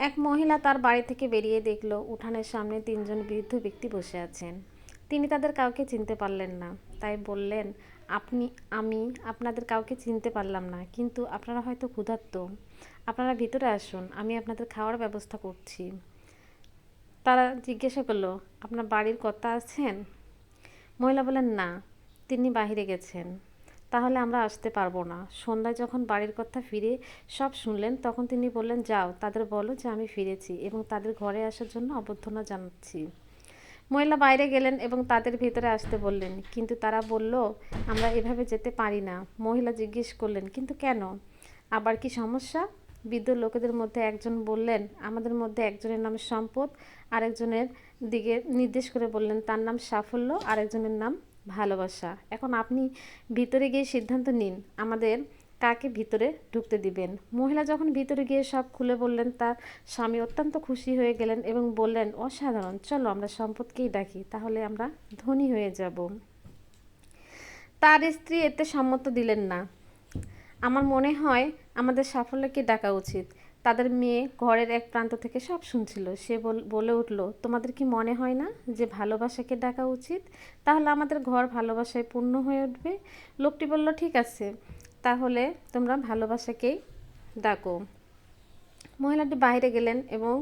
এক মহিলা তার বাড়ি থেকে বেরিয়ে দেখল উঠানের সামনে তিনজন বৃদ্ধ ব্যক্তি বসে আছেন। তিনি তাদের কাউকে চিনতে পারলেন না, তাই বললেন, আমি আপনাদের কাউকে চিনতে পারলাম না, কিন্তু আপনারা হয়তো ক্ষুধার্ত। আপনারা ভিতরে আসুন, আমি আপনাদের খাওয়ার ব্যবস্থা করছি। তারা জিজ্ঞাসা করলো, আপনার বাড়ির কর্তা আছেন? মহিলা বললেন, না, তিনি বাইরে গেছেন। তাহলে আমরা আসতে পারবো না। সন্ধ্যায় যখন বাড়ির কথা ফিরে সব শুনলেন, তখন তিনি বললেন, যাও, তাদের বলো যে আমি ফিরেছি এবং তাদের ঘরে আসার জন্য অভ্যর্থনা জানাচ্ছি। মহিলা বাইরে গেলেন এবং তাদের ভিতরে আসতে বললেন, কিন্তু তারা বলল, আমরা এভাবে যেতে পারি না। মহিলা জিজ্ঞেস করলেন, কিন্তু কেন? আবার কি সমস্যা? বৃদ্ধ লোকেদের মধ্যে একজন বললেন, আমাদের মধ্যে একজনের নাম সম্পদ, আরেকজনের দিকে নির্দেশ করে বললেন, তার নাম সাফল্য, আরেকজনের নাম ভালোবাসা। এখন আপনি ভিতরে গিয়ে সিদ্ধান্ত নিন, আমাদের কাকে ভিতরে ঢুকতে দিবেন। মহিলা যখন ভিতরে গিয়ে সব খুলে বললেন, তার স্বামী অত্যন্ত খুশি হয়ে গেলেন এবং বললেন, অসাধারণ, চলো আমরা সম্পদকেই ডাকি, তাহলে আমরা ধনী হয়ে যাব। তার স্ত্রী এতে সম্মত দিলেন না। আমার মনে হয় আমাদের সাফল্যকে ডাকা উচিত। তাদের মেয়ে ঘরের এক প্রান্ত থেকে সব শুনছিল। সে বলে উঠল, তোমাদের কি মনে হয় না যে ভালোবাসাকে ডাকা উচিত? তাহলে আমাদের ঘর ভালোবাসায় পূর্ণ হয়ে উঠবে। লোকটি বলল, ঠিক আছে, তাহলে তোমরা ভালোবাসাকেই ডাকো। মহিলাটি বাইরে গেলেন এবং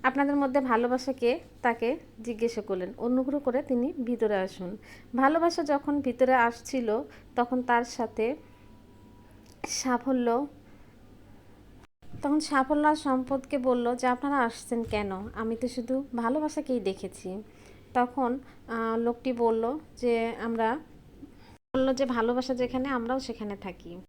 আপনাদের মধ্যে ভালোবাসাকে তাকে জিজ্ঞাসা করলেন। অনুগ্রহ করে তিনি ভিতরে আসুন। ভালোবাসা যখন ভিতরে আসছিল, তখন তার সাথে সাফল্য সাফল্য আর সম্পদকে বলল যে, আপনারা আসছেন কেন? আমি তো শুধু ভালোবাসাকেই দেখেছি। তখন লোকটি বলল যে, ভালোবাসা যেখানে, আমরাও সেখানে থাকি।